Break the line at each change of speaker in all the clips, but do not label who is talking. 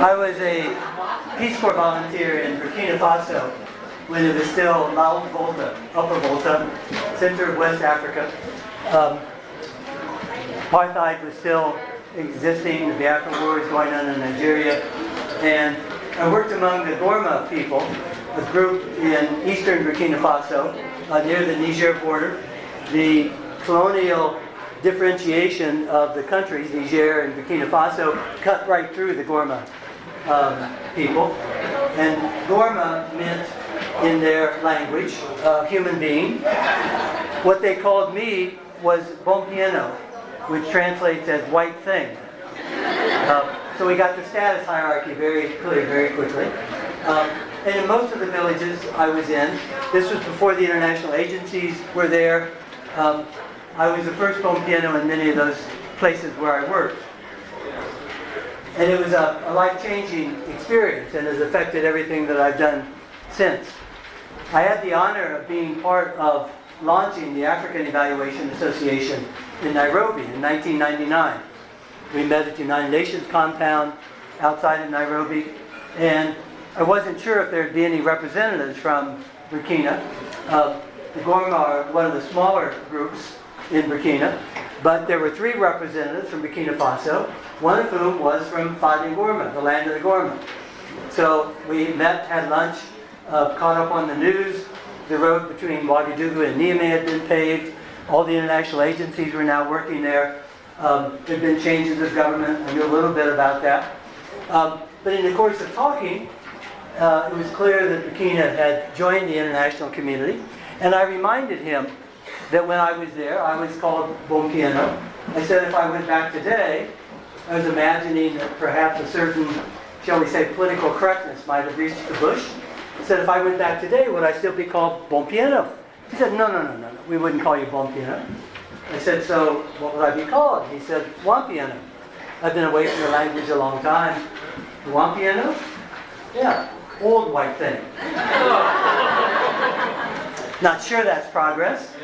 I was a Peace Corps volunteer in Burkina Faso when it was still Laos Volta, Upper Volta, center of West Africa. Apartheid was still existing, the Biafra War was going on in Nigeria, and I worked among the Gorma people, a group in eastern Burkina Faso, near the Niger border. The colonial differentiation of the countries, Niger and Burkina Faso, cut right through the Gorma people. And Gorma meant, in their language, human being. What they called me was bon piano, which translates as white thing. So we got the status hierarchy very clear, very quickly. And in most of the villages I was in, this was before the international agencies were there. I was the first bon piano in many of those places where I worked. And it was a life-changing experience and has affected everything that I've done since. I had the honor of being part of launching the African Evaluation Association in Nairobi in 1999. We met at the United Nations compound outside of Nairobi, and I wasn't sure if there'd be any representatives from Burkina. The Gorma are one of the smaller groups in Burkina, but there were 3 representatives from Burkina Faso, one of whom was from Fadi Gorma, the land of the Gorma. So we met, had lunch, caught up on the news. The road between Ouagadougou and Niamey had been paved. All the international agencies were now working there. There had been changes of government. I knew a little bit about that. But in the course of talking, it was clear that Burkina had joined the international community. And I reminded him that when I was there, I was called bon piano. I said if I went back today, I was imagining that perhaps a certain, shall we say, political correctness might have reached the bush. I said, if I went back today, would I still be called bon piano? He said, no, we wouldn't call you bon piano. I said, so what would I be called? He said, wan piano. I've been away from the language a long time. Wan piano? Yeah, old white thing. Not sure that's progress,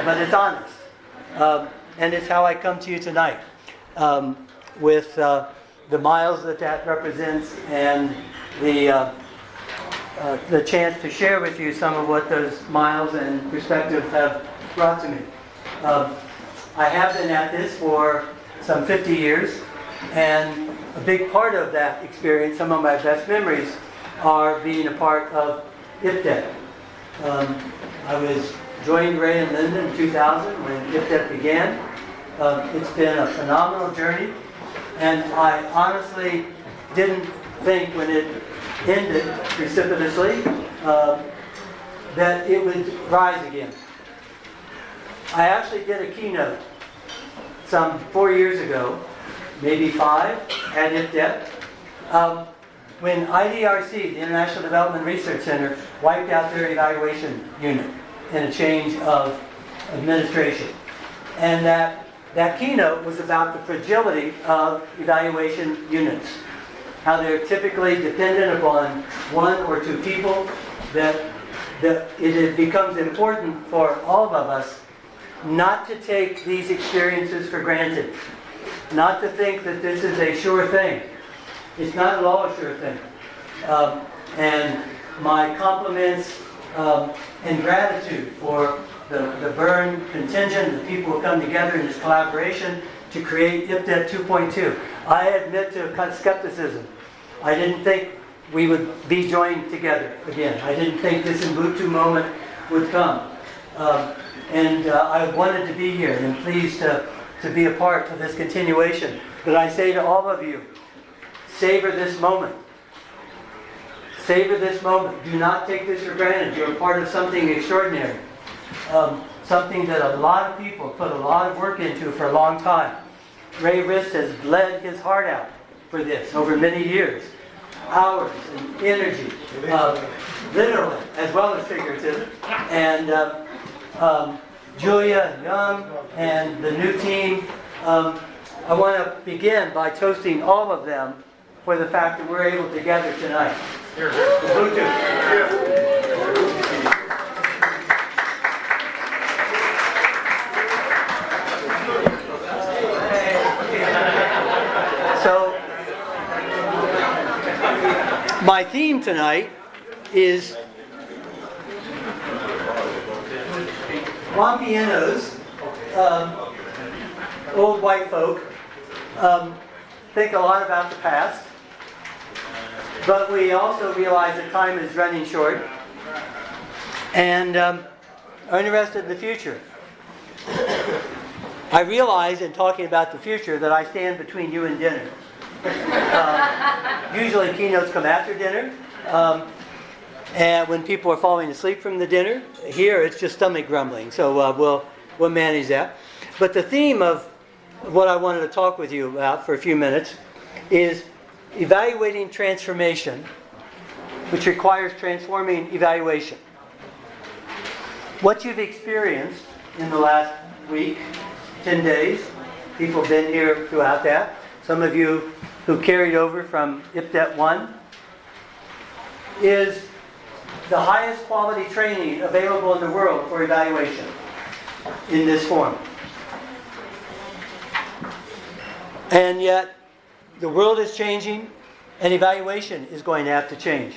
but it's honest. And it's how I come to you tonight, with the miles that represents and the chance to share with you some of what those miles and perspectives have brought to me. I have been at this for some 50 years, and a big part of that experience, some of my best memories, are being a part of IPDET. I joined Ray and Linda in 2000 when IPDET began. It's been a phenomenal journey, and I honestly didn't think when it ended precipitously that it would rise again. I actually did a keynote some 4 years ago, maybe 5, at IPDET, when IDRC, the International Development Research Center, wiped out their evaluation unit in a change of administration. And that keynote was about the fragility of evaluation units. How they're typically dependent upon 1 or 2 people, that it becomes important for all of us not to take these experiences for granted. Not to think that this is a sure thing. It's not at all a sure thing. And my compliments and gratitude for the Bern contingent, the people who come together in this collaboration to create IPDET 2.2. I admit to skepticism. I didn't think we would be joined together again. I didn't think this Ubuntu moment would come. And I wanted to be here and I'm pleased to be a part of this continuation. But I say to all of you, savor this moment. Savor this moment. Do not take this for granted. You're a part of something extraordinary. Something that a lot of people put a lot of work into for a long time. Ray Rist has bled his heart out for this over many years. Hours and energy, literally as well as figurative. And Julia Young and the new team, I want to begin by toasting all of them for the fact that we're able to gather tonight. My theme tonight is Wampianos, old white folk, think a lot about the past, but we also realize that time is running short and are interested in the future. I realize in talking about the future that I stand between you and dinner. Usually keynotes come after dinner, and when people are falling asleep from the dinner. Here it's just stomach grumbling, so we'll manage that. But the theme of what I wanted to talk with you about for a few minutes is evaluating transformation, which requires transforming evaluation. What you've experienced in the last week, 10 days, people have been here throughout that. Some of you who carried over from IPDET 1, is the highest quality training available in the world for evaluation in this form. And yet, the world is changing, and evaluation is going to have to change.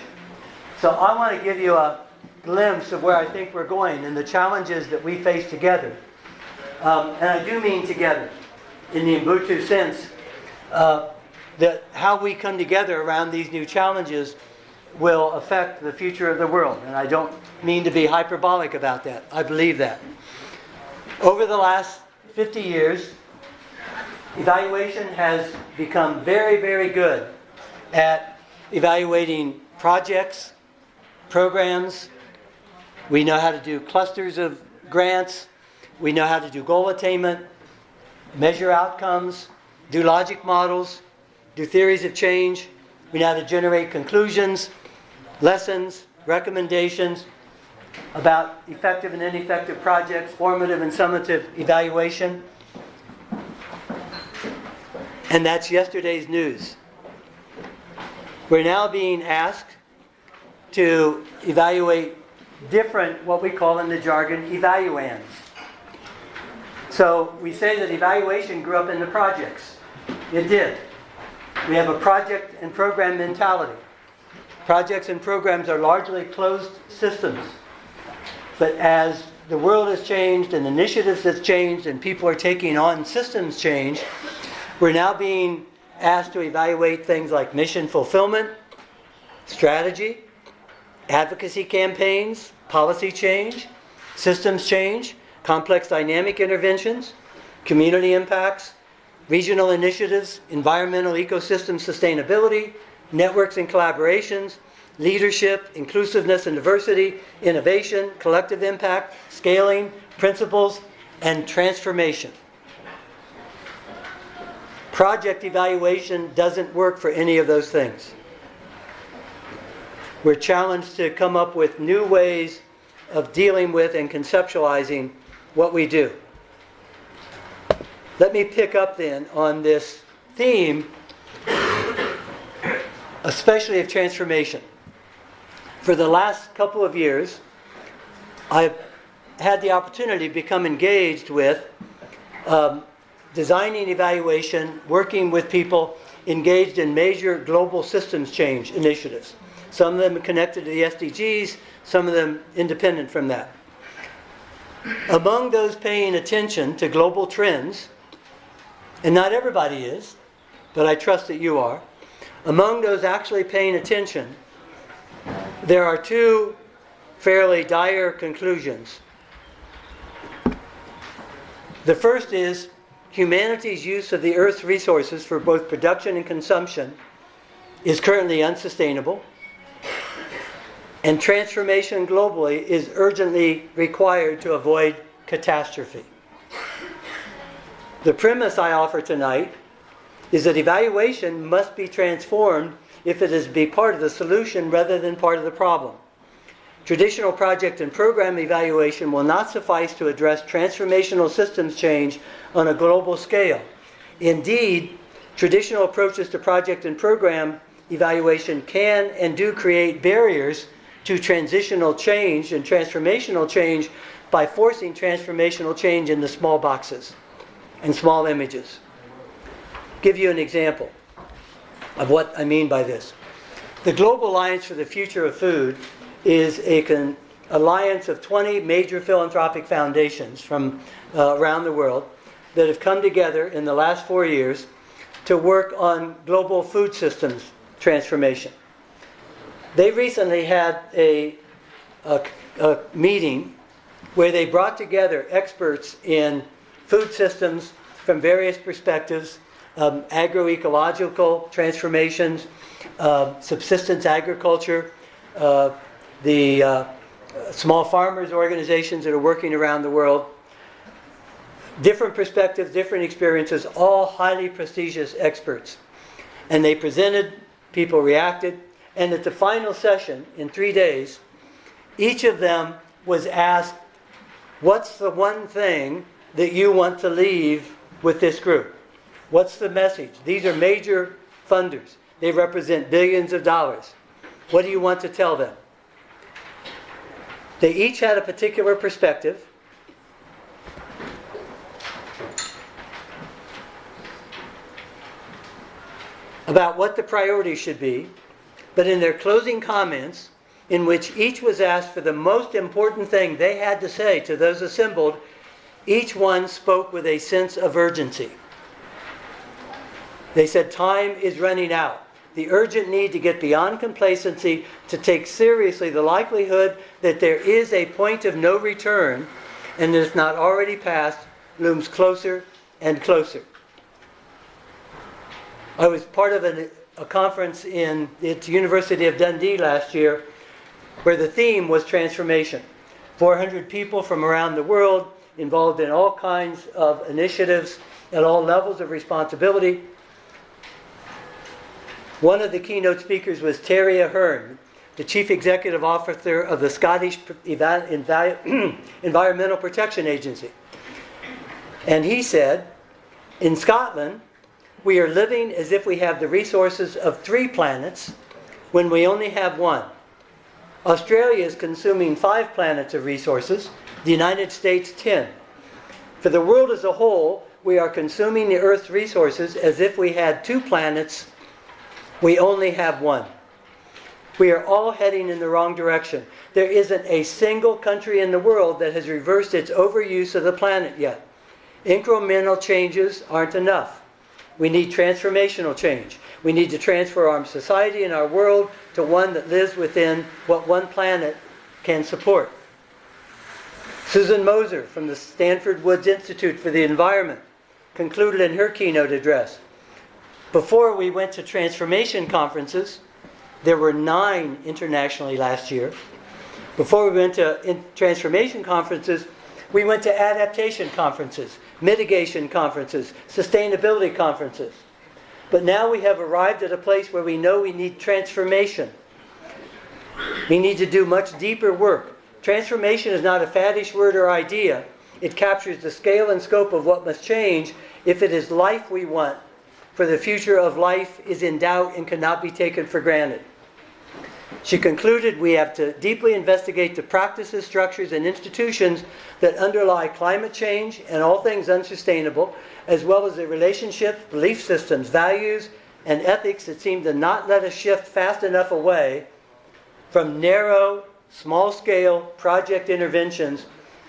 So I want to give you a glimpse of where I think we're going and the challenges that we face together. And I do mean together, in the Ubuntu sense, that how we come together around these new challenges will affect the future of the world. And I don't mean to be hyperbolic about that. I believe that. Over the last 50 years, evaluation has become very, very good at evaluating projects, programs. We know how to do clusters of grants. We know how to do goal attainment, measure outcomes, do logic models, do theories of change. We know how to generate conclusions, lessons, recommendations about effective and ineffective projects, formative and summative evaluation. And that's yesterday's news. We're now being asked to evaluate different, what we call in the jargon, evaluands. So we say that evaluation grew up in the projects. It did. We have a project and program mentality. Projects and programs are largely closed systems. But as the world has changed and initiatives have changed and people are taking on systems change, we're now being asked to evaluate things like mission fulfillment, strategy, advocacy campaigns, policy change, systems change, complex dynamic interventions, community impacts, regional initiatives, environmental ecosystem sustainability, networks and collaborations, leadership, inclusiveness and diversity, innovation, collective impact, scaling, principles, and transformation. Project evaluation doesn't work for any of those things. We're challenged to come up with new ways of dealing with and conceptualizing what we do. Let me pick up then on this theme, especially of transformation. For the last couple of years, I've had the opportunity to become engaged with designing evaluation, working with people engaged in major global systems change initiatives. Some of them connected to the SDGs, some of them independent from that. Among those paying attention to global trends, and not everybody is, but I trust that you are, among those actually paying attention, there are two fairly dire conclusions. The first is humanity's use of the Earth's resources for both production and consumption is currently unsustainable, and transformation globally is urgently required to avoid catastrophe. The premise I offer tonight is that evaluation must be transformed if it is to be part of the solution rather than part of the problem. Traditional project and program evaluation will not suffice to address transformational systems change on a global scale. Indeed, traditional approaches to project and program evaluation can and do create barriers to transitional change and transformational change by forcing transformational change into small boxes and small images. Give you an example of what I mean by this. The Global Alliance for the Future of Food is an alliance of 20 major philanthropic foundations from around the world that have come together in the last 4 years to work on global food systems transformation. They recently had a meeting where they brought together experts in food systems from various perspectives, agroecological transformations, subsistence agriculture, the small farmers organizations that are working around the world. Different perspectives, different experiences, all highly prestigious experts. And they presented, people reacted, and at the final session, in 3 days, each of them was asked, what's the one thing that you want to leave with this group? What's the message? These are major funders. They represent billions of dollars. What do you want to tell them? They each had a particular perspective. About what the priorities should be, but in their closing comments, in which each was asked for the most important thing they had to say to those assembled, each one spoke with a sense of urgency. They said, time is running out. The urgent need to get beyond complacency, to take seriously the likelihood that there is a point of no return, and that it's not already passed, looms closer and closer. I was part of a conference at the University of Dundee last year where the theme was transformation. 400 people from around the world involved in all kinds of initiatives at all levels of responsibility. One of the keynote speakers was Terry Ahern, the Chief Executive Officer of the Scottish Environmental Protection Agency. And he said, in Scotland, we are living as if we have the resources of 3 planets when we only have 1. Australia is consuming 5 planets of resources, the United States 10. For the world as a whole, we are consuming the Earth's resources as if we had 2 planets, we only have 1. We are all heading in the wrong direction. There isn't a single country in the world that has reversed its overuse of the planet yet. Incremental changes aren't enough. We need transformational change. We need to transfer our society and our world to one that lives within what one planet can support. Susan Moser from the Stanford Woods Institute for the Environment concluded in her keynote address, before we went to transformation conferences, there were 9 internationally last year. Before we went to transformation conferences, we went to adaptation conferences, mitigation conferences, sustainability conferences. But now we have arrived at a place where we know we need transformation. We need to do much deeper work. Transformation is not a faddish word or idea. It captures the scale and scope of what must change if it is life we want, for the future of life is in doubt and cannot be taken for granted. She concluded we have to deeply investigate the practices, structures, and institutions that underlie climate change and all things unsustainable, as well as the relationships, belief systems, values, and ethics that seem to not let us shift fast enough away from narrow, small-scale project interventions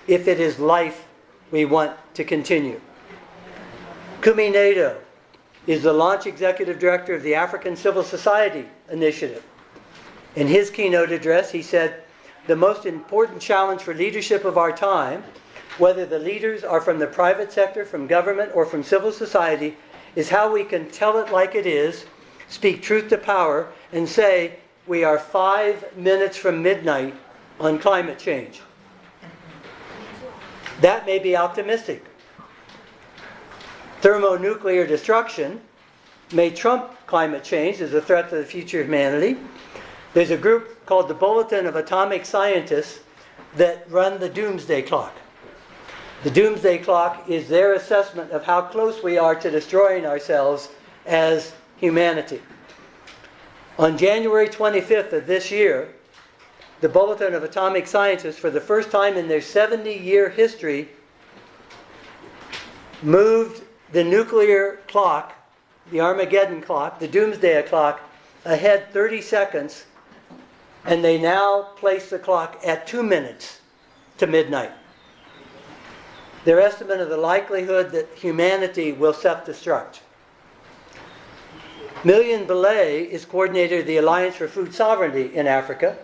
if it is life we want to continue. Kumi Nato is the launch executive director of the African Civil Society Initiative. In his keynote address, he said, the most important challenge for leadership of our time, whether the leaders are from the private sector, from government, or from civil society, is how we can tell it like it is, speak truth to power, and say we are 5 minutes from midnight on climate change. That may be optimistic. Thermonuclear destruction may trump climate change as a threat to the future of humanity. There's a group called the Bulletin of Atomic Scientists that run the doomsday clock. The doomsday clock is their assessment of how close we are to destroying ourselves as humanity. On January 25th of this year, the Bulletin of Atomic Scientists, for the first time in their 70-year history, moved the nuclear clock, the Armageddon clock, the doomsday clock, ahead 30 seconds, and they now place the clock at 2 minutes to midnight. Their estimate of the likelihood that humanity will self-destruct. Million Belay is coordinator of the Alliance for Food Sovereignty in Africa,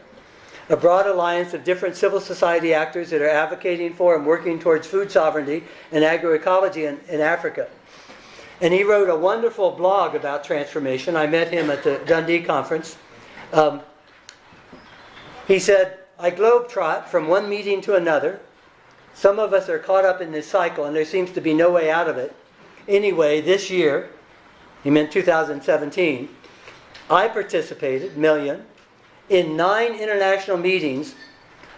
a broad alliance of different civil society actors that are advocating for and working towards food sovereignty and agroecology in Africa. And he wrote a wonderful blog about transformation. I met him at the Dundee conference. He said, I globetrot from one meeting to another. Some of us are caught up in this cycle, and there seems to be no way out of it. Anyway, this year, he meant 2017, I participated, in 9 international meetings.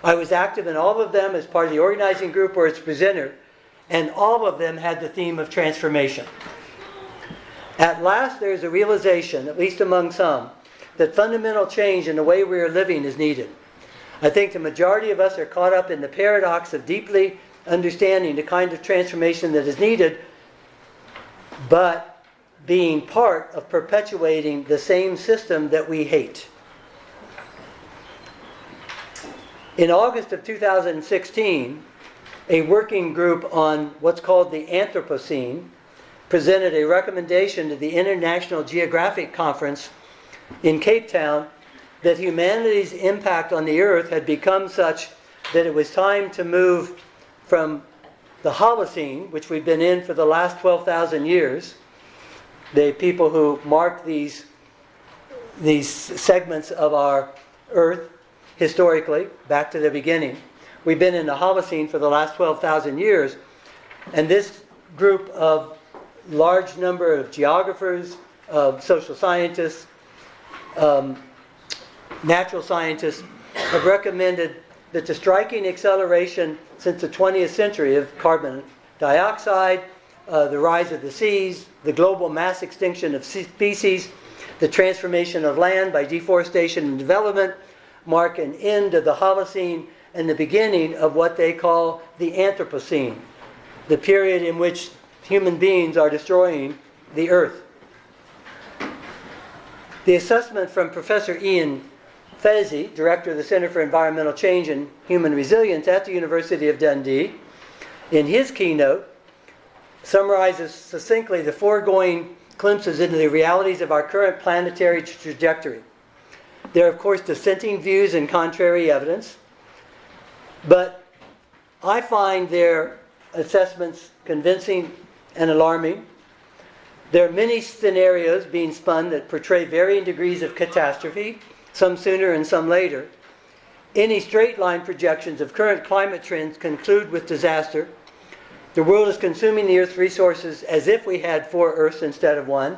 I was active in all of them as part of the organizing group or as presenter, and all of them had the theme of transformation. At last, there is a realization, at least among some, that fundamental change in the way we are living is needed. I think the majority of us are caught up in the paradox of deeply understanding the kind of transformation that is needed, but being part of perpetuating the same system that we hate. In August of 2016, a working group on what's called the Anthropocene presented a recommendation to the International Geographic Conference in Cape Town that humanity's impact on the earth had become such that it was time to move from the Holocene, which we've been in for the last 12,000 years, the people who mark these segments of our earth historically, back to the beginning. We've been in the Holocene for the last 12,000 years, and this group of large number of geographers, of social scientists, natural scientists have recommended that the striking acceleration since the 20th century of carbon dioxide, the rise of the seas, the global mass extinction of species, the transformation of land by deforestation and development mark an end of the Holocene and the beginning of what they call the Anthropocene, the period in which human beings are destroying the earth. The assessment from Professor Ian Fezzi, Director of the Center for Environmental Change and Human Resilience at the University of Dundee, in his keynote, summarizes succinctly the foregoing glimpses into the realities of our current planetary trajectory. There are, of course, dissenting views and contrary evidence, but I find their assessments convincing and alarming. There are many scenarios being spun that portray varying degrees of catastrophe, some sooner and some later. Any straight-line projections of current climate trends conclude with disaster. The world is consuming the Earth's resources as if we had 4 Earths instead of 1.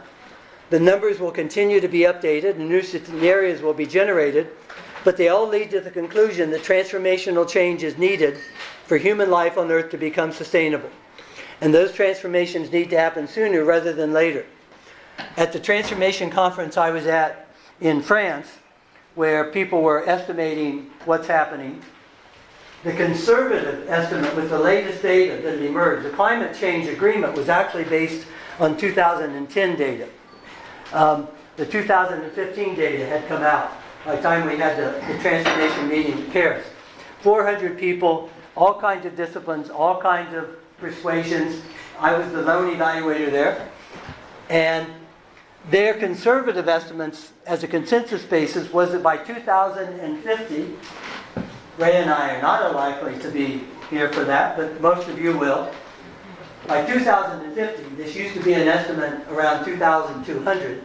The numbers will continue to be updated and new scenarios will be generated, but they all lead to the conclusion that transformational change is needed for human life on Earth to become sustainable. And those transformations need to happen sooner rather than later. At the Transformation Conference I was at in France, where people were estimating what's happening, the conservative estimate with the latest data that had emerged, the climate change agreement was actually based on 2010 data. The 2015 data had come out by the time we had the transformation meeting in Paris. 400 people, all kinds of disciplines, all kinds of persuasions. I was the lone evaluator there. And their conservative estimates as a consensus basis was that by 2050, Ray and I are not likely to be here for that, but most of you will. By 2050, this used to be an estimate around 2,200.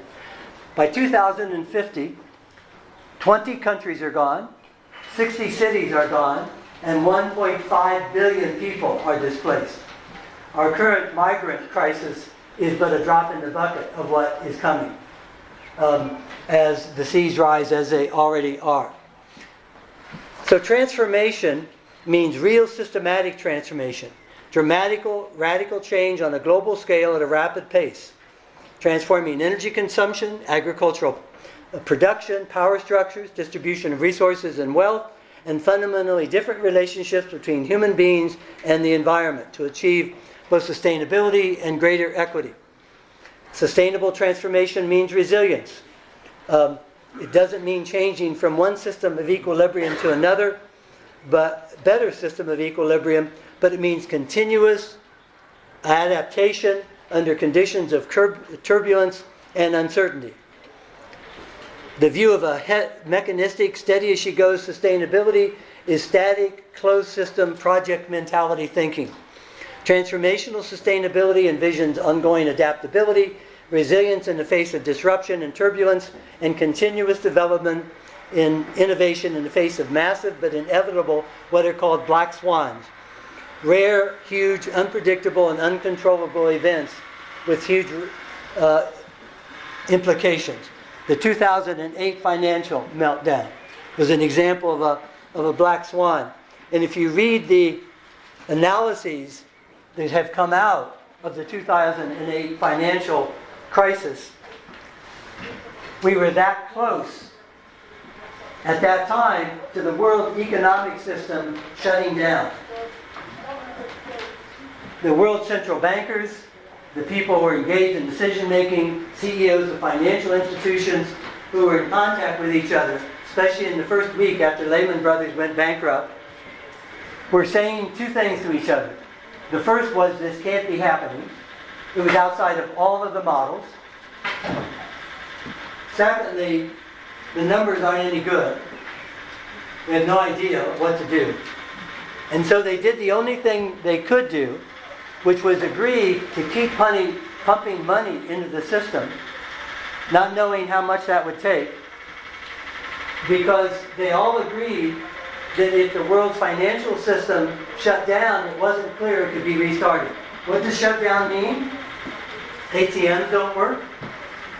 By 2050, 20 countries are gone, 60 cities are gone, and 1.5 billion people are displaced. Our current migrant crisis is but a drop in the bucket of what is coming as the seas rise as they already are. So transformation means real systematic transformation, radical change on a global scale at a rapid pace, transforming energy consumption, agricultural production, power structures, distribution of resources and wealth, and fundamentally different relationships between human beings and the environment to achieve both sustainability and greater equity. Sustainable transformation means resilience. It doesn't mean changing from one system of equilibrium to another, but better system of equilibrium, but it means continuous adaptation under conditions of turbulence and uncertainty. The view of a mechanistic, steady-as-she-goes sustainability is static, closed system, project mentality thinking. Transformational sustainability envisions ongoing adaptability, resilience in the face of disruption and turbulence, and continuous development in innovation in the face of massive but inevitable, what are called black swans. Rare, huge, unpredictable, and uncontrollable events with huge implications. The 2008 financial meltdown was an example of a black swan. And if you read the analyses that have come out of the 2008 financial crisis, we were that close at that time to the world economic system shutting down. The world central bankers, the people who are engaged in decision-making, CEOs of financial institutions who were in contact with each other, especially in the first week after Lehman Brothers went bankrupt, were saying two things to each other. The first was, this can't be happening. It was outside of all of the models. Secondly, the numbers aren't any good. They have no idea what to do. And so they did the only thing they could do, which was agree to keep pumping money into the system, not knowing how much that would take, because they all agreed that if the world's financial system shut down, it wasn't clear it could be restarted. What does shutdown mean? ATMs don't work.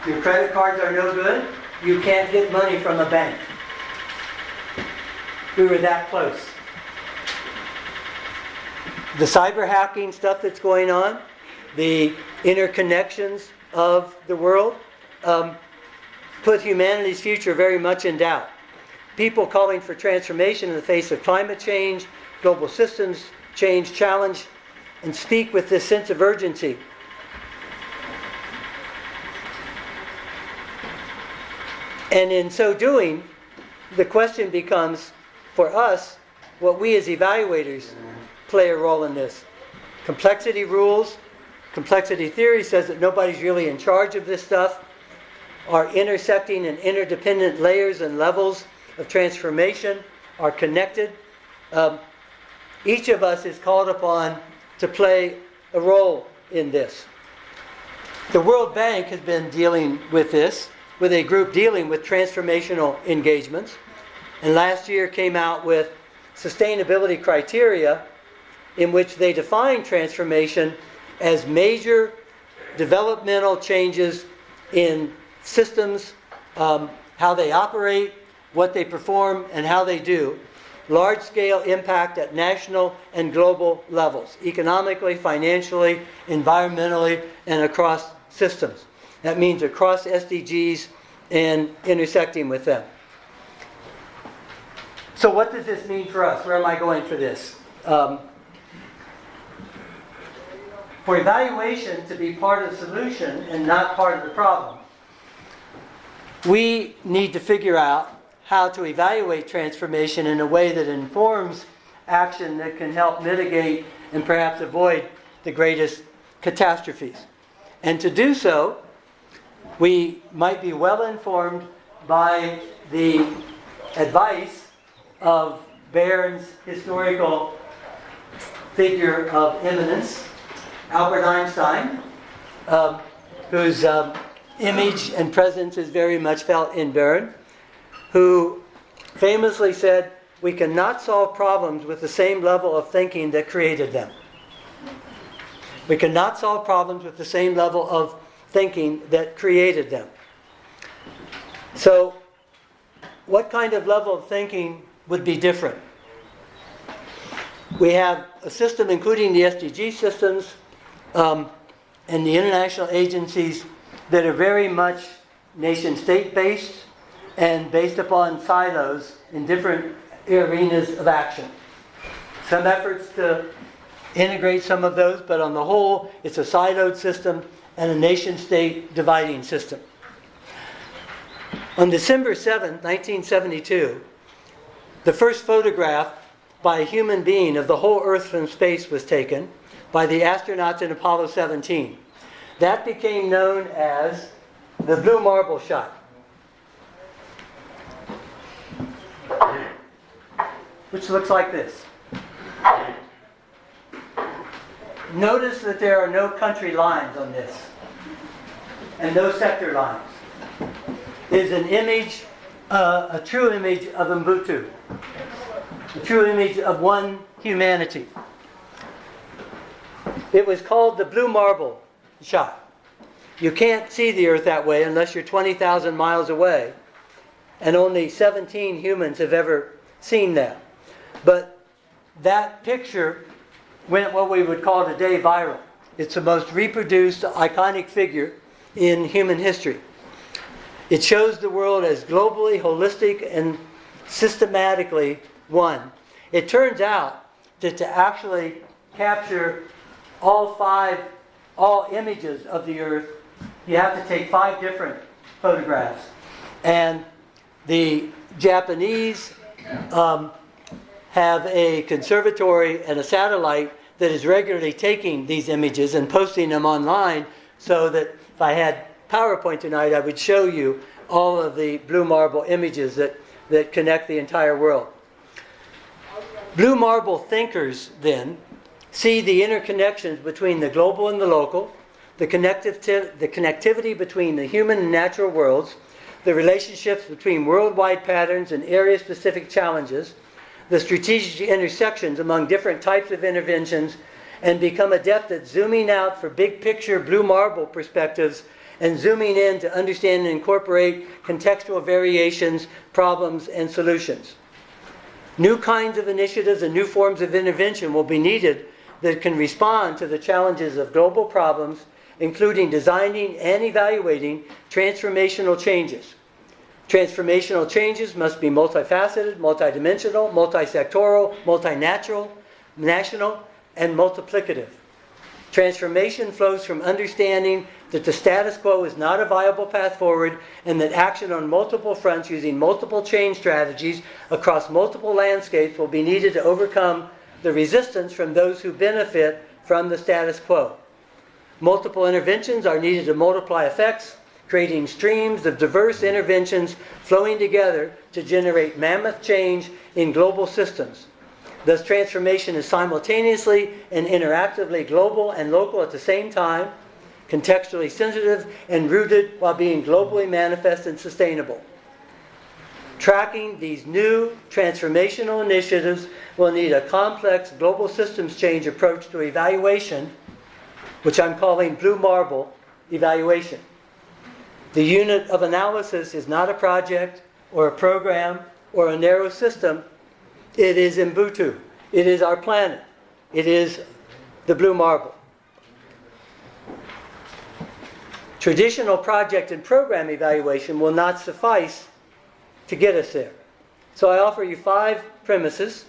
Your credit cards are no good. You can't get money from a bank. We were that close. The cyber hacking stuff that's going on, the interconnections of the world, put humanity's future very much in doubt. People calling for transformation in the face of climate change, global systems change, challenge, and speak with this sense of urgency. And in so doing, the question becomes, for us, what we as evaluators play a role in this. Complexity rules. Complexity theory says that nobody's really in charge of this stuff. Our intersecting and interdependent layers and levels of transformation are connected. Each of us is called upon to play a role in this. The World Bank has been dealing with this, with a group dealing with transformational engagements, and last year came out with sustainability criteria in which they define transformation as major developmental changes in systems, how they operate, what they perform, and how they do. Large-scale impact at national and global levels, economically, financially, environmentally, and across systems. That means across SDGs and intersecting with them. So what does this mean for us? Where am I going for this? For evaluation to be part of the solution and not part of the problem, we need to figure out how to evaluate transformation in a way that informs action that can help mitigate and perhaps avoid the greatest catastrophes. And to do so, we might be well informed by the advice of Bern's historical figure of eminence, Albert Einstein, whose image and presence is very much felt in Bern, who famously said, "We cannot solve problems with the same level of thinking that created them." We cannot solve problems with the same level of thinking that created them. So, what kind of level of thinking would be different? We have a system, including the SDG systems and the international agencies, that are very much nation-state based and based upon silos in different arenas of action. Some efforts to integrate some of those, but on the whole, it's a siloed system and a nation-state dividing system. On December 7, 1972, the first photograph by a human being of the whole Earth from space was taken by the astronauts in Apollo 17. That became known as the blue marble shot, which looks like this. Notice that there are no country lines on this, and no sector lines. It is an image, a true image of Ubuntu, a true image of one humanity. It was called the blue marble shot. You can't see the Earth that way unless you're 20,000 miles away, and only 17 humans have ever seen that. But that picture went what we would call today viral. It's the most reproduced iconic figure in human history. It shows the world as globally, holistic, and systematically one. It turns out that to actually capture all images of the Earth, you have to take 5 different photographs. And the Japanese have a conservatory and a satellite that is regularly taking these images and posting them online, so that if I had PowerPoint tonight, I would show you all of the blue marble images that connect the entire world. Blue marble thinkers, then, see the interconnections between the global and the local, the connectivity between the human and natural worlds, the relationships between worldwide patterns and area-specific challenges, the strategic intersections among different types of interventions, and become adept at zooming out for big picture blue marble perspectives and zooming in to understand and incorporate contextual variations, problems, and solutions. New kinds of initiatives and new forms of intervention will be needed that can respond to the challenges of global problems, including designing and evaluating transformational changes. Transformational changes must be multifaceted, multidimensional, multisectoral, multinational, and multiplicative. Transformation flows from understanding that the status quo is not a viable path forward, and that action on multiple fronts using multiple change strategies across multiple landscapes will be needed to overcome the resistance from those who benefit from the status quo. Multiple interventions are needed to multiply effects, creating streams of diverse interventions flowing together to generate mammoth change in global systems. Thus, transformation is simultaneously and interactively global and local at the same time, contextually sensitive and rooted while being globally manifest and sustainable. Tracking these new transformational initiatives will need a complex global systems change approach to evaluation, which I'm calling blue marble evaluation. The unit of analysis is not a project or a program or a narrow system. It is Ubuntu. It is our planet. It is the blue marble. Traditional project and program evaluation will not suffice to get us there. So I offer you 5 premises.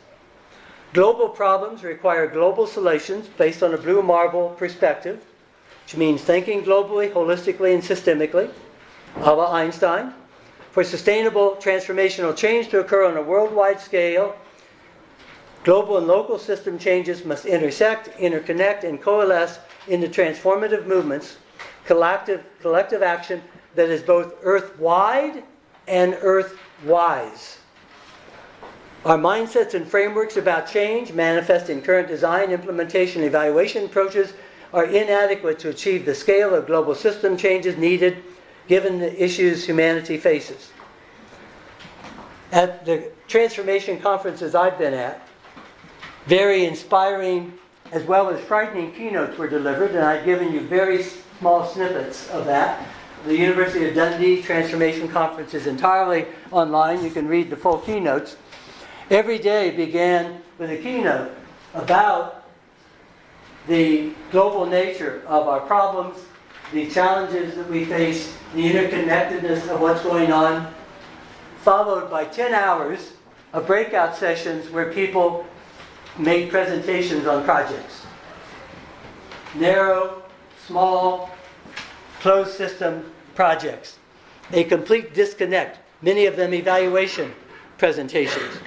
Global problems require global solutions based on a blue marble perspective, which means thinking globally, holistically, and systemically, a la Einstein. For sustainable transformational change to occur on a worldwide scale, global and local system changes must intersect, interconnect, and coalesce into transformative movements, collective action that is both Earth-wide and Earth-wise. Our mindsets and frameworks about change, manifest in current design, implementation, and evaluation approaches, are inadequate to achieve the scale of global system changes needed given the issues humanity faces. At the transformation conferences I've been at, very inspiring as well as frightening keynotes were delivered, and I've given you very small snippets of that. The University of Dundee Transformation Conference is entirely online. You can read the full keynotes. Every day began with a keynote about the global nature of our problems, the challenges that we face, the interconnectedness of what's going on, followed by 10 hours of breakout sessions where people made presentations on projects. Narrow, small, closed system projects. a complete disconnect, many of them evaluation presentations.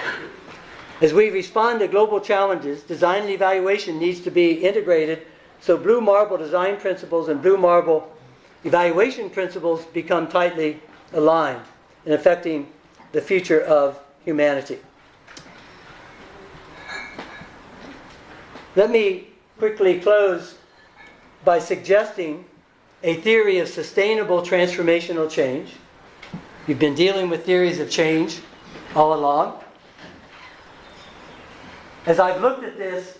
As we respond to global challenges, design and evaluation needs to be integrated so blue marble design principles and blue marble evaluation principles become tightly aligned in affecting the future of humanity. Let me quickly close by suggesting a theory of sustainable transformational change. You've been dealing with theories of change all along. As I've looked at this,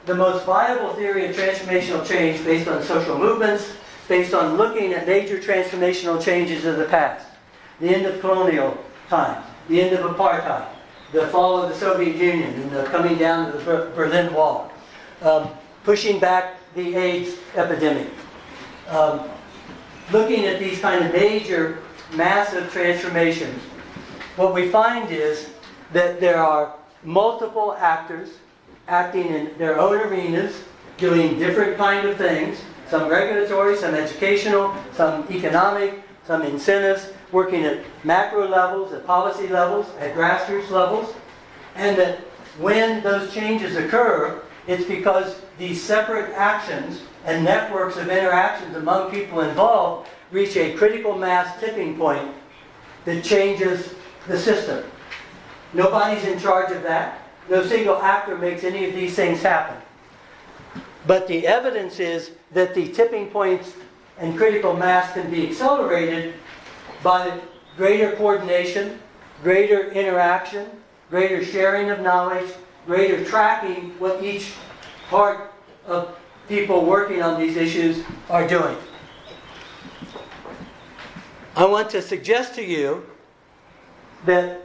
the most viable theory of transformational change based on social movements, based on looking at major transformational changes of the past, the end of colonial times, the end of apartheid, the fall of the Soviet Union, and the coming down of the Berlin Wall, pushing back the AIDS epidemic, looking at these kind of major, massive transformations, what we find is that there are multiple actors acting in their own arenas, doing different kind of things, some regulatory, some educational, some economic, some incentives, working at macro levels, at policy levels, at grassroots levels, and that when those changes occur, it's because these separate actions and networks of interactions among people involved reach a critical mass tipping point that changes the system. Nobody's in charge of that. No single actor makes any of these things happen. But the evidence is that the tipping points and critical mass can be accelerated by greater coordination, greater interaction, greater sharing of knowledge, greater tracking what each part of people working on these issues are doing. I want to suggest to you that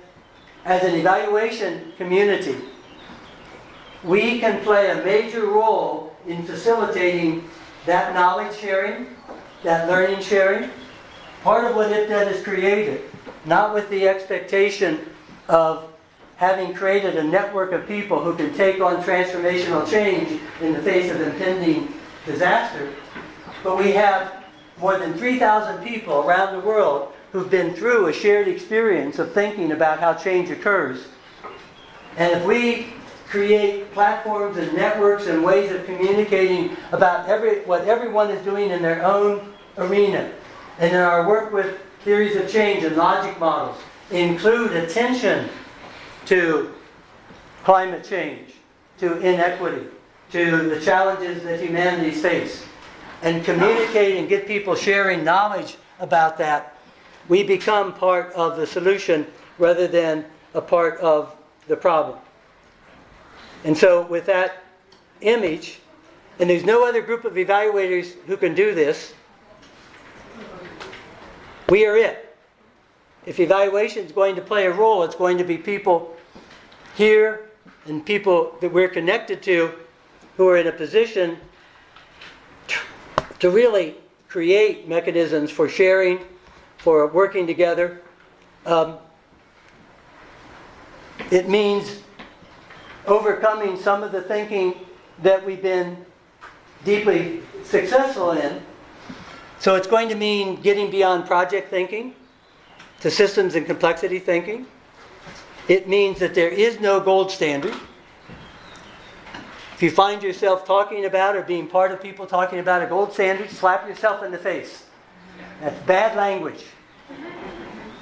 as an evaluation community, we can play a major role in facilitating that knowledge sharing, that learning sharing. Part of what IPDET has created, not with the expectation of having created a network of people who can take on transformational change in the face of impending disaster, but we have more than 3,000 people around the world who've been through a shared experience of thinking about how change occurs. And if we create platforms and networks and ways of communicating about what everyone is doing in their own arena, and in our work with theories of change and logic models, include attention to climate change, to inequity, to the challenges that humanities face, and communicate and get people sharing knowledge about that, we become part of the solution rather than a part of the problem. And so with that image, and there's no other group of evaluators who can do this, we are it. If evaluation is going to play a role, it's going to be people here and people that we're connected to who are in a position to really create mechanisms for sharing, for working together. It means overcoming some of the thinking that we've been deeply successful in. So it's going to mean getting beyond project thinking to systems and complexity thinking. It means that there is no gold standard. If you find yourself talking about or being part of people talking about a gold standard, slap yourself in the face. That's bad language.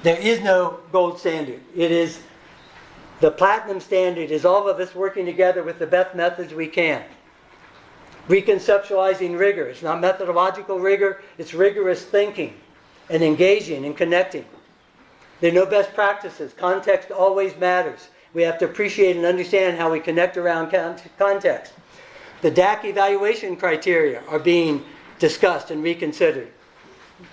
There is no gold standard. It is the platinum standard is all of us working together with the best methods we can. Reconceptualizing rigor. It's not methodological rigor, it's rigorous thinking and engaging and connecting. There are no best practices. Context always matters. We have to appreciate and understand how we connect around context. The Dac Evaluation Criteria are being discussed and reconsidered.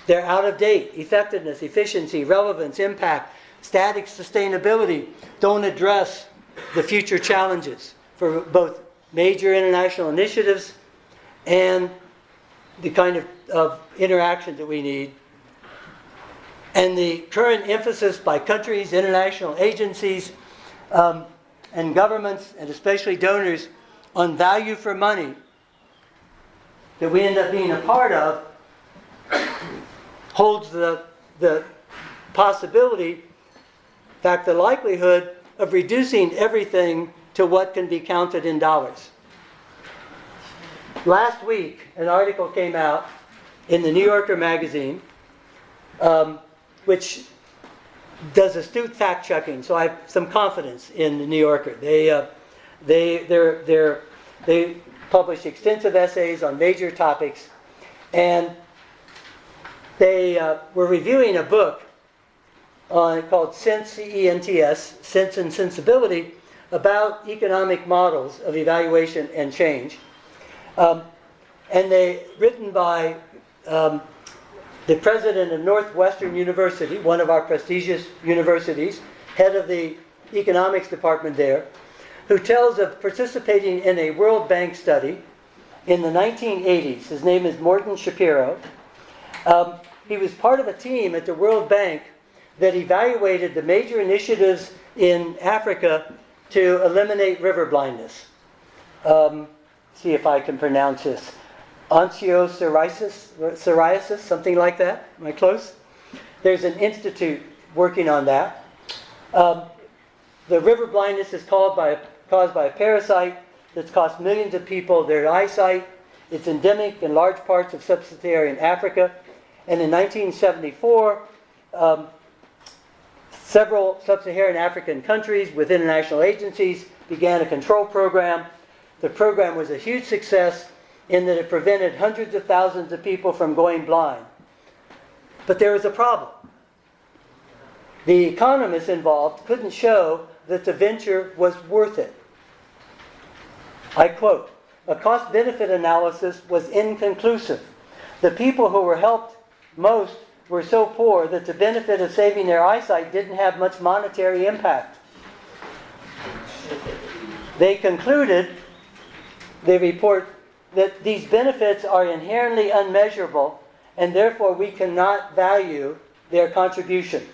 They're out of date. Effectiveness, efficiency, relevance, impact, static sustainability don't address the future challenges for both major international initiatives and the kind of interaction that we need. And the current emphasis by countries, international agencies, and governments, and especially donors, on value for money that we end up being a part of holds the the possibility, in fact, the likelihood of reducing everything to what can be counted in dollars. Last week, an article came out in the New Yorker magazine, which does astute fact-checking, so I have some confidence in the New Yorker. They publish extensive essays on major topics, and they were reviewing a book called Sense, C-E-N-T-S, Sense and Sensibility, about economic models of evaluation and change. And written by the president of Northwestern University, one of our prestigious universities, head of the economics department there, who tells of participating in a World Bank study in the 1980s. His name is Morton Shapiro. He was part of a team at the World Bank that evaluated the major initiatives in Africa to eliminate river blindness. See if I can pronounce this. Psoriasis, something like that. Am I close? There's an institute working on that. The river blindness is caused by a parasite that's cost millions of people their eyesight. It's endemic in large parts of sub-Saharan Africa. And in 1974, several sub-Saharan African countries with international agencies began a control program. The program was a huge success in that it prevented hundreds of thousands of people from going blind. But there was a problem. The economists involved couldn't show that the venture was worth it. I quote, "A cost-benefit analysis was inconclusive. The people who were helped most were so poor that the benefit of saving their eyesight didn't have much monetary impact. They concluded," they report, "that these benefits are inherently unmeasurable and therefore we cannot value their contribution.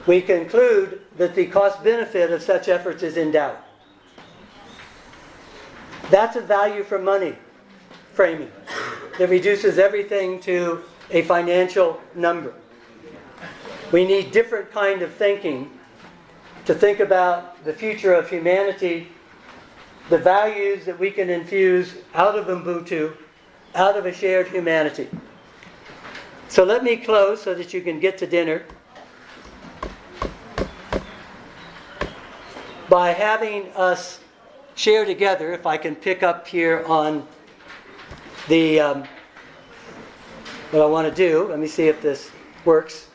We conclude that the cost-benefit of such efforts is in doubt." That's a value for money framing that reduces everything to a financial number. We need different kind of thinking to think about the future of humanity, the values that we can infuse out of Ubuntu, out of a shared humanity. So let me close so that you can get to dinner by having us share together, if I can pick up here on the what I want to do. Let me see if this works.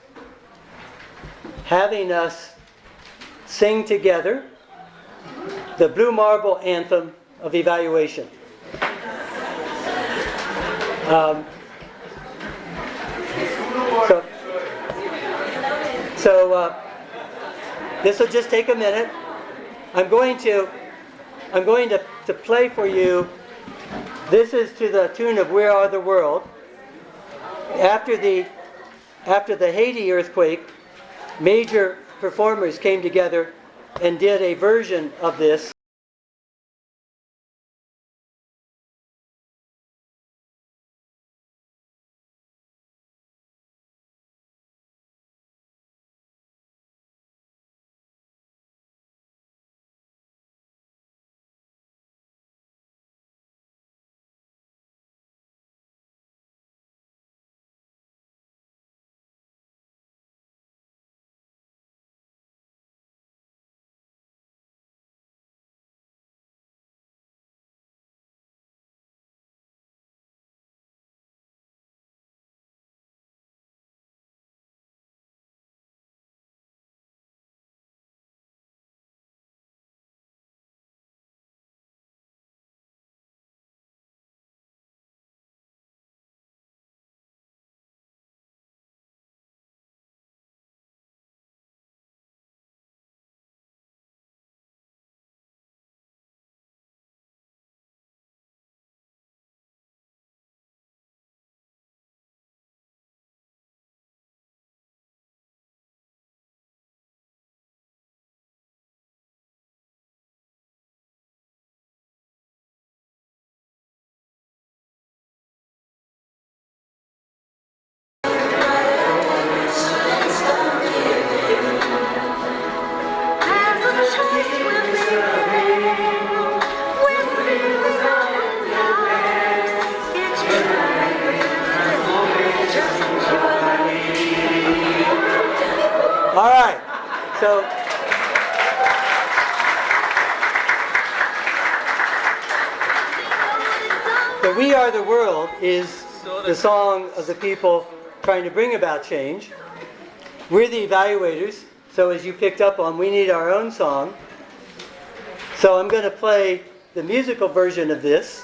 Having us sing together the Blue Marble Anthem of Evaluation. So this will just take a minute. I'm going to play for you. This is to the tune of "Where Are the World." After the Haiti earthquake, major performers came together and did a version of this. So, the We Are the World is the song of the people trying to bring about change. We're the evaluators, so as you picked up on, we need our own song. So I'm going to play the musical version of this.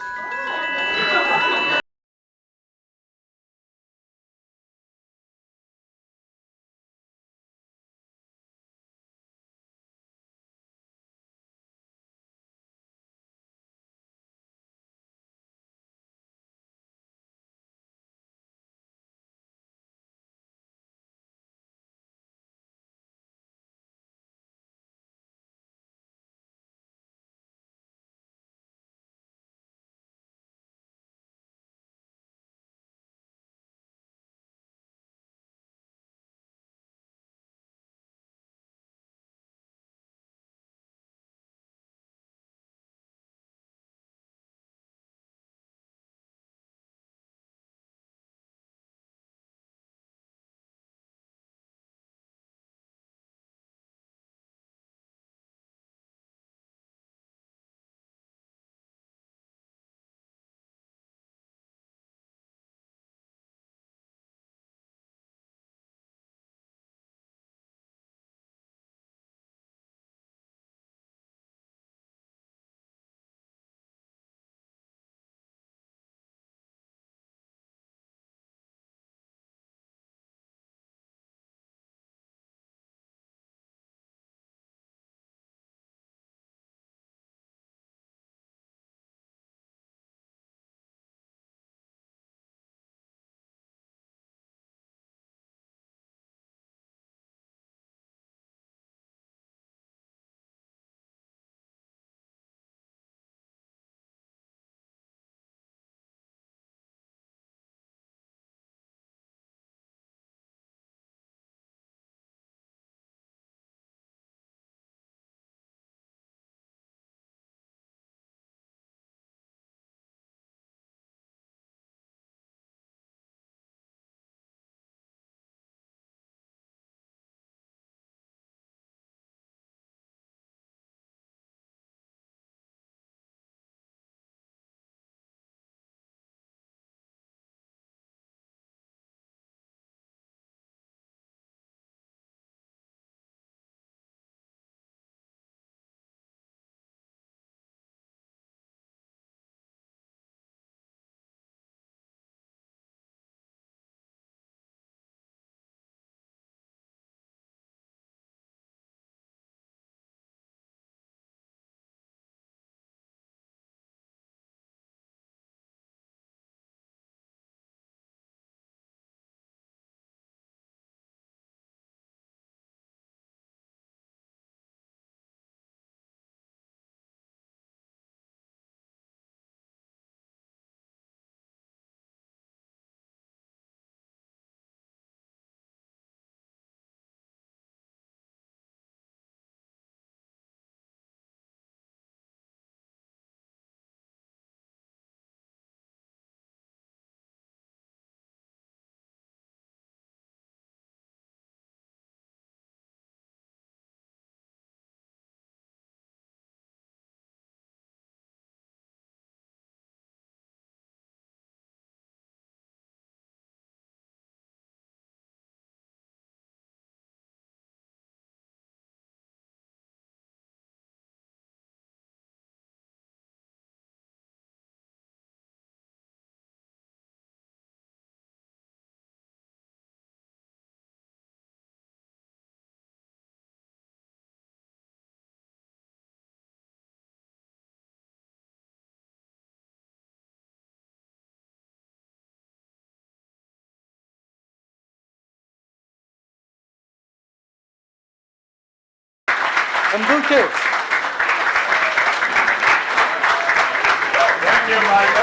Thank you, Mike.